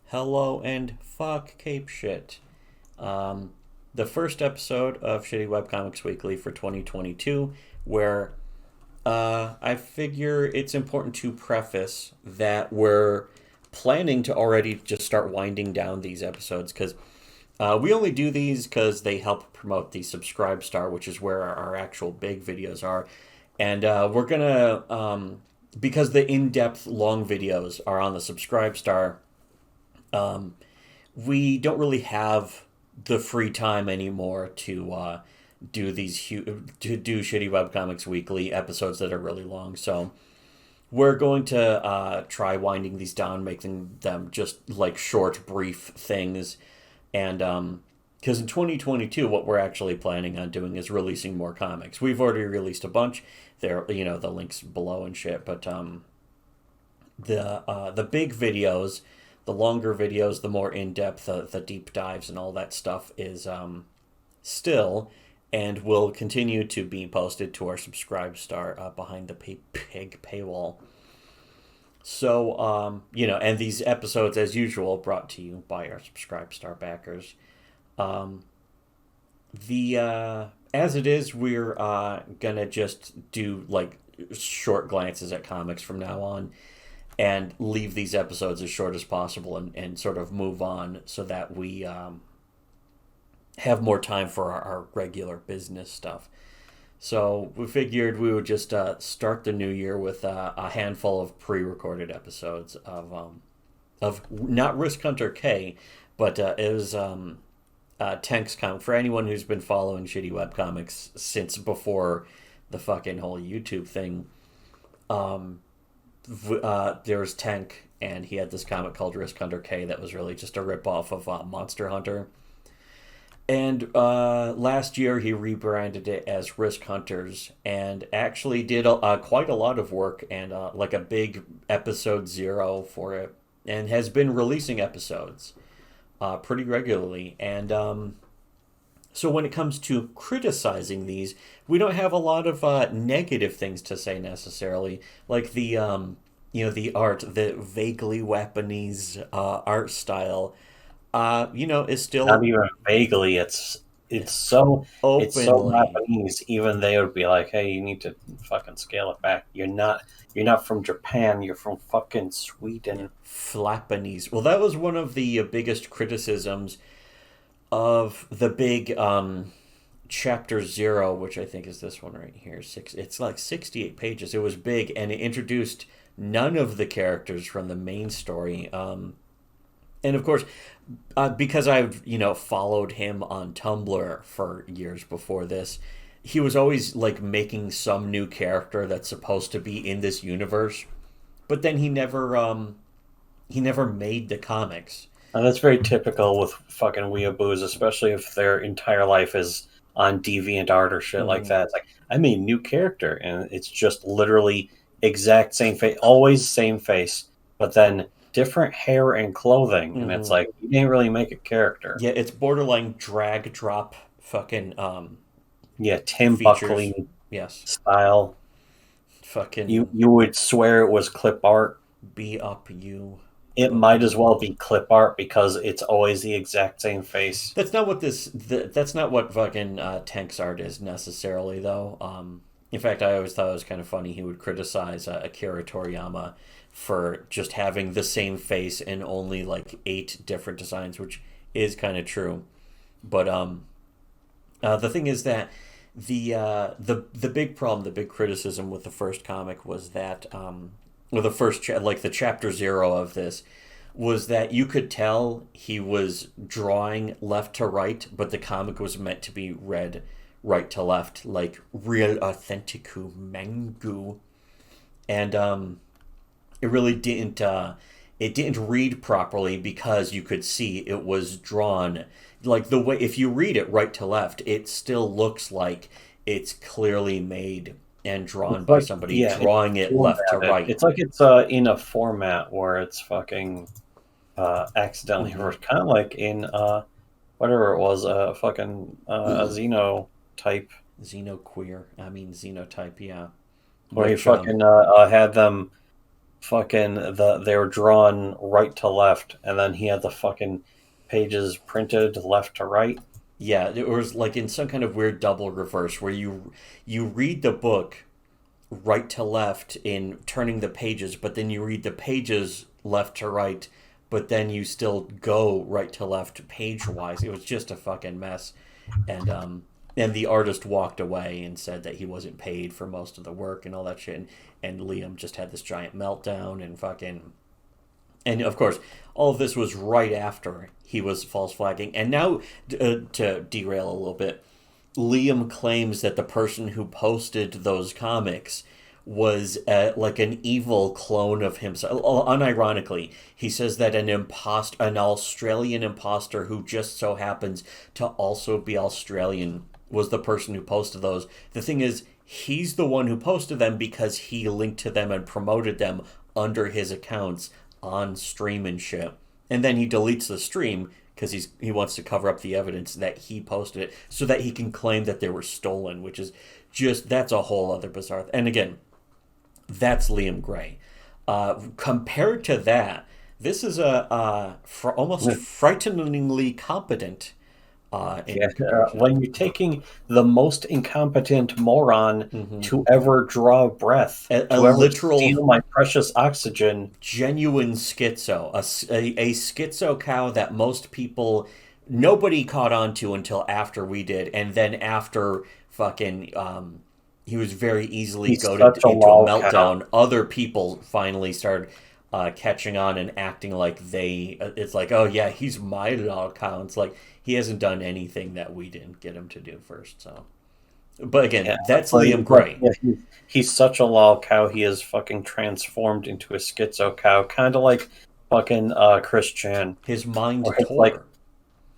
hello and fuck Cape Shit. Um, the first episode of Shittywebcomics Weekly for 2022, where I figure it's important to preface that we're planning to already just start winding down these episodes because we only do these because they help promote the Subscribe Star, which is where our actual big videos are. And we're gonna, because the in depth long videos are on the Subscribe Star, um, we don't really have the free time anymore to to do shitty webcomics weekly episodes that are really long. So we're going to try winding these down, making them just like short, brief things, and because in 2022, what we're actually planning on doing is releasing more comics. We've already released a bunch. There, the links below and shit, but the big videos, the longer videos, the more in depth, the deep dives, and all that stuff is still and will continue to be posted to our Subscribe Star behind the pig paywall. So, and these episodes, as usual, brought to you by our Subscribe Star backers. Um, the As it is, we're gonna just do like short glances at comics from now on and leave these episodes as short as possible and sort of move on so that we have more time for our regular business stuff. So we figured we would just start the new year with a handful of pre-recorded episodes of not Risk Hunter K, but it was Tank's comic. For anyone who's been following Shitty Webcomics since before the fucking whole YouTube thing, there was Tank, and he had this comic called Risk Hunter K that was really just a ripoff of Monster Hunter. And last year he rebranded it as Risk Hunters and actually did quite a lot of work and like a big episode 0 for it, and has been releasing episodes pretty regularly. And so when it comes to criticizing these, we don't have a lot of negative things to say necessarily, like the art, the vaguely weaponese art style. Is Not still even vaguely. It's so openly Japanese. Even they would be like, "Hey, you need to fucking scale it back. You're not from Japan. You're from fucking Sweden." Flappanese. Well, that was one of the biggest criticisms of the big chapter 0, which I think is this one right here. It's like 68 pages. It was big, and it introduced none of the characters from the main story. And of course, because I've followed him on Tumblr for years before this, he was always like making some new character that's supposed to be in this universe, but then he never made the comics. And that's very typical with fucking weeaboos, especially if their entire life is on DeviantArt or shit like Mm-hmm. that. It's like, I made a new character, and it's just literally exact same face, always same face, but then different hair and clothing. And it's Mm-hmm. like, you didn't really make a character. Yeah, it's borderline drag drop fucking Yeah, Tim features. Buckley Yes, style. You fucking you would swear it was clip art. be up you. It But might as well be clip art because it's always the exact same face. that's not what fucking Tank's art is necessarily though. In fact, I always thought it was kind of funny he would criticize Akira Toriyama for just having the same face in only like 8 different designs, which is kind of true. But the thing is that the big problem, the big criticism with the first comic was that or the like the chapter 0 of this was that you could tell he was drawing left to right, but the comic was meant to be read right to left, like real authenticu mangu, and it really didn't. It didn't read properly because you could see it was drawn like the way if you read it right to left, it still looks like it's clearly made and drawn It's by like, somebody yeah, it's drawing it left to formatted. right. It's like it's in a format where it's fucking accidentally Mm-hmm. reversed, kind of like in whatever it was, fucking a Xeno type, Xenoqueer. I mean xenotype. Yeah, where he which fucking had them. fucking they were drawn right to left, and then he had the fucking pages printed left to right. Yeah, it was like in some kind of weird double reverse where you read the book right to left in turning the pages, but then you read the pages left to right, but then you still go right to left page wise. It was just a fucking mess. And the artist walked away and said that he wasn't paid for most of the work and all that shit. And Liam just had this giant meltdown and fucking. And of course, all of this was right after he was false flagging. And now, to derail a little bit, Liam claims that the person who posted those comics was like an evil clone of himself. Unironically, he says that an Australian imposter who just so happens to also be Australian was the person who posted those. The thing is, he's the one who posted them because he linked to them and promoted them under his accounts on stream and shit. And then he deletes the stream because he wants to cover up the evidence that he posted it so that he can claim that they were stolen, which is just, that's a whole other bizarre. And again, that's Liam Gray. Compared to that, this is almost frighteningly competent. When you're taking the most incompetent moron to ever draw a breath, a to ever literal steal my precious oxygen, genuine schizo, a schizo cow that most people, nobody caught on to until after we did, and then after fucking he was very easily goaded into a meltdown. Other people finally started catching on and acting like it's like, oh yeah, he's my lol cow. It's like he hasn't done anything that we didn't get him to do first. So, but again, that's Liam Gray. Yeah, he's such a lol cow. He is fucking transformed into a schizo cow, kind of like fucking Chris Chan. His mind tore.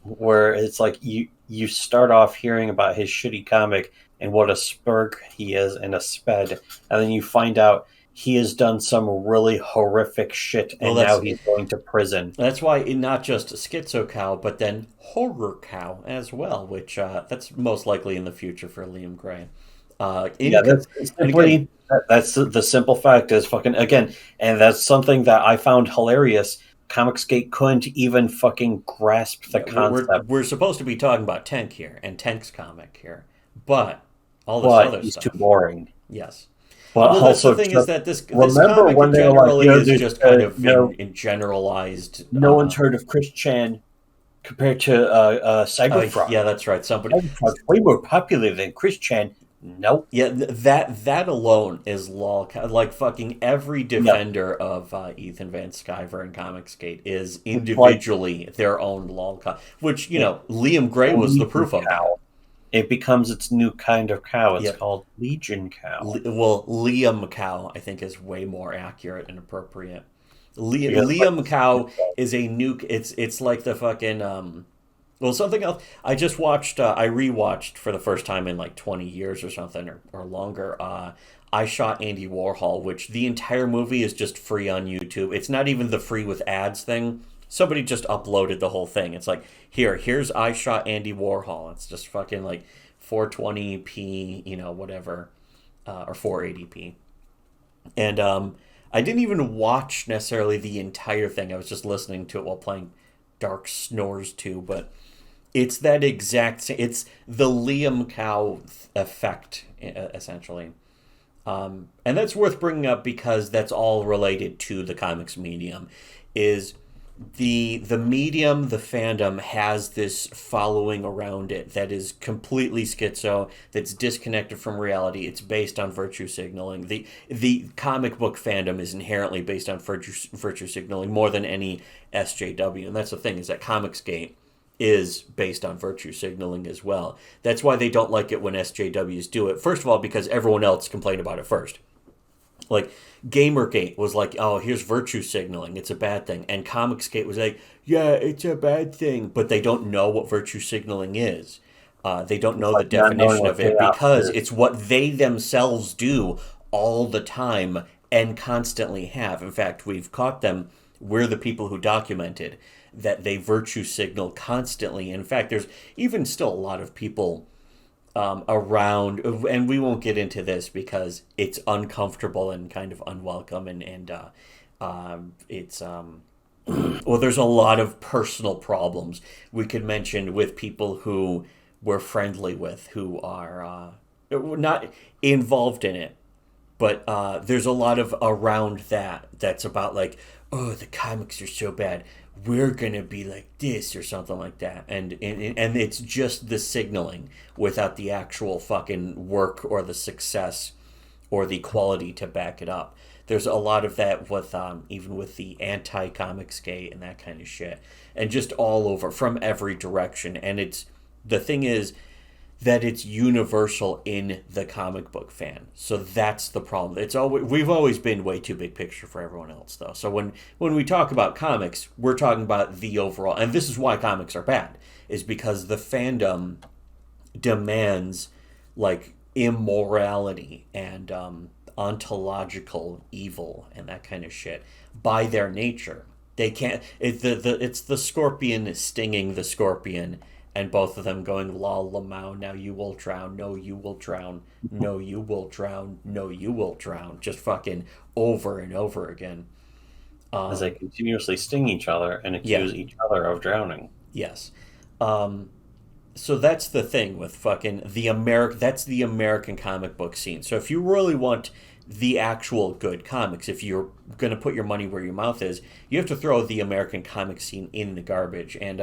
Where it's like you start off hearing about his shitty comic and what a spurg he is and a sped, and then you find out he has done some really horrific shit, and now he's going to prison. That's why not just Schizo Cow, but then Horror Cow as well, which that's most likely in the future for Liam Gray. That's the simple fact is fucking, again, and that's something that I found hilarious. Comicsgate couldn't even fucking grasp the concept. We're supposed to be talking about Tank here, and Tank's comic here, but all this other he's stuff. too boring. Yes. But well, also, the thing is that this remember comic when generally is just kind of in generalized. No one's heard of Chris Chan compared to Cyberfrog. Yeah, that's right. Cyberfrog's way more popular than Chris Chan. Nope. Yeah, that alone is lol. Like fucking every defender of Ethan Van Sciver and Comicsgate is individually their own lol. Which Liam Gray was the proof of. It becomes its new kind of cow. It's called Legion Cow. Liam Cow, I think, is way more accurate and appropriate. Liam Cow is a nuke. It's like the fucking something else. I just watched. I rewatched for the first time in like 20 years or something or longer. I Shot Andy Warhol, which the entire movie is just free on YouTube. It's not even the free with ads thing. Somebody just uploaded the whole thing. It's like, here's I Shot Andy Warhol. It's just fucking like 420p, whatever, or 480p. And I didn't even watch necessarily the entire thing. I was just listening to it while playing Dark Snores 2. But it's that exact, it's the Liam Cow effect, essentially. And that's worth bringing up because that's all related to the comics medium, is the medium, the fandom has this following around it that is completely schizo, that's disconnected from reality. It's based on virtue signaling. The comic book fandom is inherently based on virtue signaling more than any SJW. And that's the thing, is that Comicsgate is based on virtue signaling as well. That's why they don't like it when SJWs do it. First of all, because everyone else complained about it first. Like, Gamergate was like, oh, here's virtue signaling, it's a bad thing. And Comicsgate was like, yeah, it's a bad thing. But they don't know what virtue signaling is. They don't know the definition of it because it's what they themselves do all the time and constantly have. In fact, we've caught them. We're the people who documented that they virtue signal constantly. In fact, there's even still a lot of people around, and we won't get into this because it's uncomfortable and kind of unwelcome, and it's well, there's a lot of personal problems we could mention with people who we're friendly with who are not involved in it, but there's a lot of around that's about like, oh, the comics are so bad, we're gonna be like this or something like that, and it's just the signaling without the actual fucking work or the success or the quality to back it up. There's a lot of that with even with the anti-comics gate and that kind of shit, and just all over from every direction. And it's the thing is that it's universal in the comic book fan. So that's the problem. It's always we've always been way too big picture for everyone else though. So when we talk about comics, we're talking about the overall, and this is why comics are bad, is because the fandom demands like immorality and ontological evil and that kind of shit by their nature. They can't. It's the scorpion stinging the scorpion, and both of them going la lamau. Now you will drown. No, you will drown. No, you will drown. No, you will drown. Just fucking over and over again. As they continuously sting each other and accuse each other of drowning. Yes. So that's the thing with fucking that's the American comic book scene. So if you really want the actual good comics, if you're going to put your money where your mouth is, you have to throw the American comic scene in the garbage. And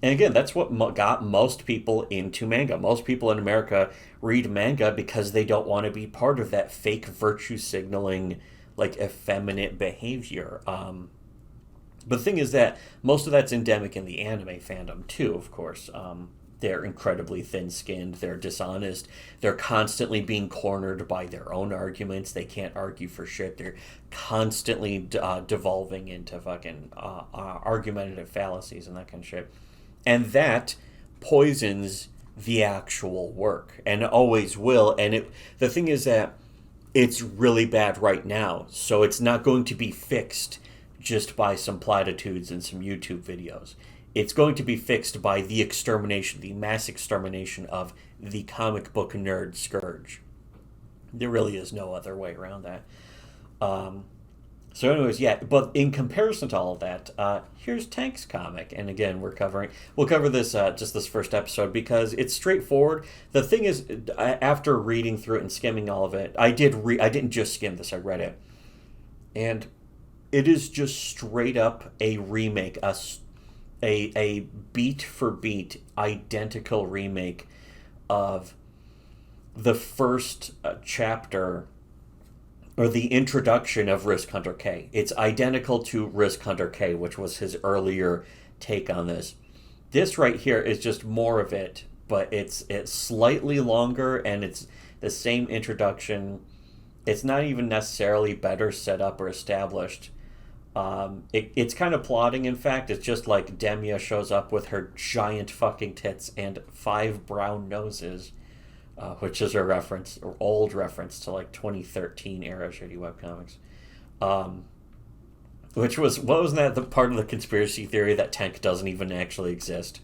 again, that's what got most people into manga. Most people in America read manga because they don't want to be part of that fake virtue signaling, like effeminate behavior. But the thing is that most of that's endemic in the anime fandom too, of course. They're incredibly thin-skinned. They're dishonest. They're constantly being cornered by their own arguments. They can't argue for shit. They're constantly devolving into fucking argumentative fallacies and that kind of shit. And that poisons the actual work, and always will. And the thing is that it's really bad right now, so it's not going to be fixed just by some platitudes and some YouTube videos. It's going to be fixed by the extermination, the mass extermination of the comic book nerd scourge. There really is no other way around that. So anyways, yeah, but in comparison to all of that, here's Tank's comic. And again, we'll cover this just this first episode because it's straightforward. The thing is, after reading through it and skimming all of it, I didn't just skim this, I read it. And it is just straight up a remake, a beat for beat identical remake of the first chapter or the introduction of Risk Hunter K. It's identical to Risk Hunter K, which was his earlier take on this. This right here is just more of it, but it's slightly longer and it's the same introduction. It's not even necessarily better set up or established. It's kind of plotting, in fact. It's just like Demia shows up with her giant fucking tits and 5 brown noses, which is a reference, or old reference to like 2013 era Shittywebcomics. Which was, what wasn't that the part of the conspiracy theory that Tank doesn't even actually exist?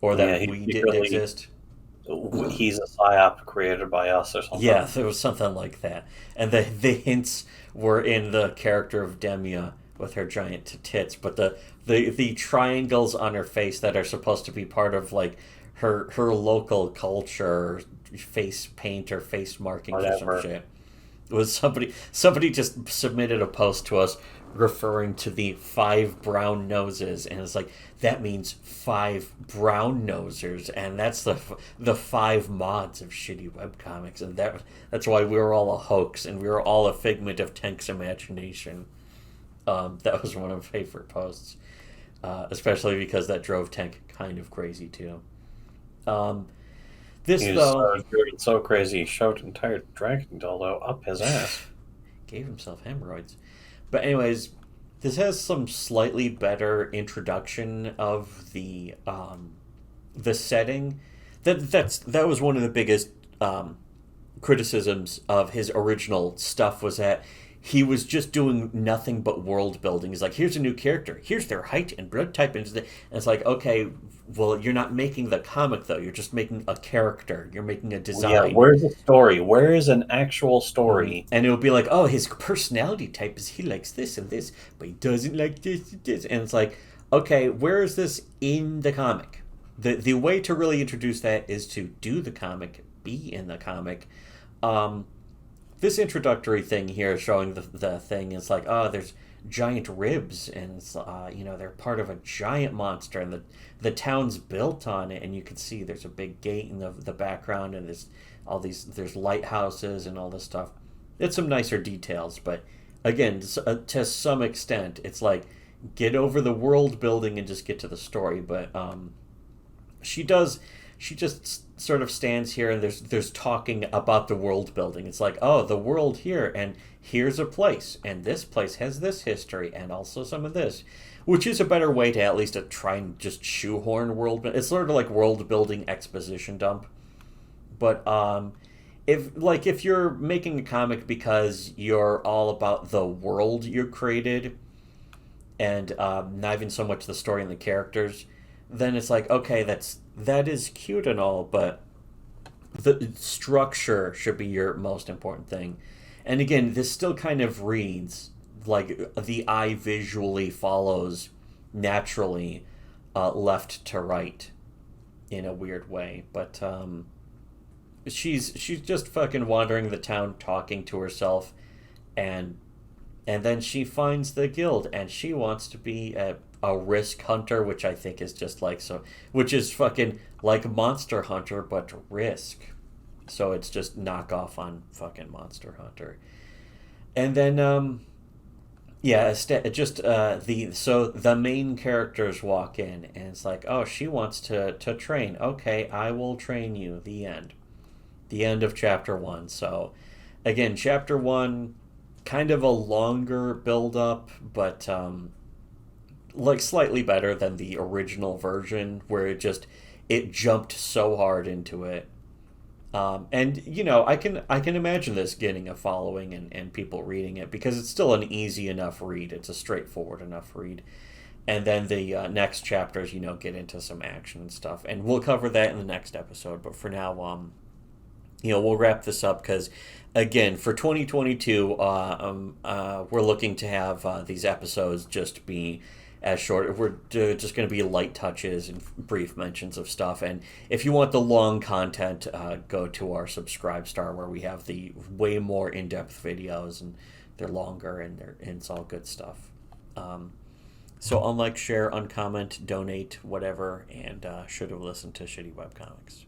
Or that we didn't exist? He's a psyop created by us or something. Yeah, there was something like that. And the hints were in the character of Demia with her giant tits, but the triangles on her face that are supposed to be part of like her local culture, face paint or face markings or some shit. It was somebody just submitted a post to us referring to the 5 brown noses, and it's like, that means 5 brown nosers, and that's the 5 mods of Shittywebcomics, and that's why we were all a hoax and we were all a figment of Tank's imagination. That was one of my favorite posts, especially because that drove Tank kind of crazy too. He was so crazy he shoved an entire dragon dildo up his ass. Gave himself hemorrhoids. But anyways, this has some slightly better introduction of the setting. That was one of the biggest criticisms of his original stuff, was that he was just doing nothing but world building. He's like, here's a new character, here's their height and blood type, and it's like, okay, well, you're not making the comic though. You're just making a character. You're making a Yeah, design. where's the story? Where is an actual story? And it would be like, oh, his personality type is he likes this and this, but he doesn't like this and this. And it's like, okay, where is this in the comic? The way to really introduce that is to do the comic, be in the comic. Um, this introductory thing here showing the thing is like, oh, there's giant ribs, and it's, they're part of a giant monster, and the town's built on it, and you can see there's a big gate in the background, and there's lighthouses and all this stuff. It's some nicer details, but again, to some extent, it's like, get over the world building and just get to the story. But she does she just sort of stands here, and there's talking about the world building. It's like, oh, the world here, and here's a place, and this place has this history, and also some of this, which is a better way to at least try and just shoehorn world. It's sort of like world building exposition dump. But if you're making a comic because you're all about the world you created, and not even so much the story and the characters, then it's like, okay, that is cute and all, but the structure should be your most important thing. And again, this still kind of reads like the eye visually follows naturally, left to right in a weird way. But she's just fucking wandering the town talking to herself, and then she finds the guild, and she wants to be a risk hunter, which I think is just like, so, which is fucking like Monster Hunter but risk. So it's just knockoff on fucking Monster Hunter. And then the main characters walk in, and it's like, oh, she wants to train. Okay, I will train you. The end. The end of chapter 1. So again, chapter 1, kind of a longer build up, but like slightly better than the original version, where it jumped so hard into it. And I can imagine this getting a following, and people reading it, because it's still an easy enough read. It's a straightforward enough read. And then the next chapters, get into some action and stuff, and we'll cover that in the next episode. But for now, we'll wrap this up, because again, for 2022, we're looking to have these episodes just be as short. We're just going to be light touches and brief mentions of stuff. And if you want the long content, go to our Subscribe Star, where we have the way more in-depth videos, and they're longer, and it's all good stuff. So unlike, share, uncomment, donate, whatever, and should have listened to Shitty Webcomics.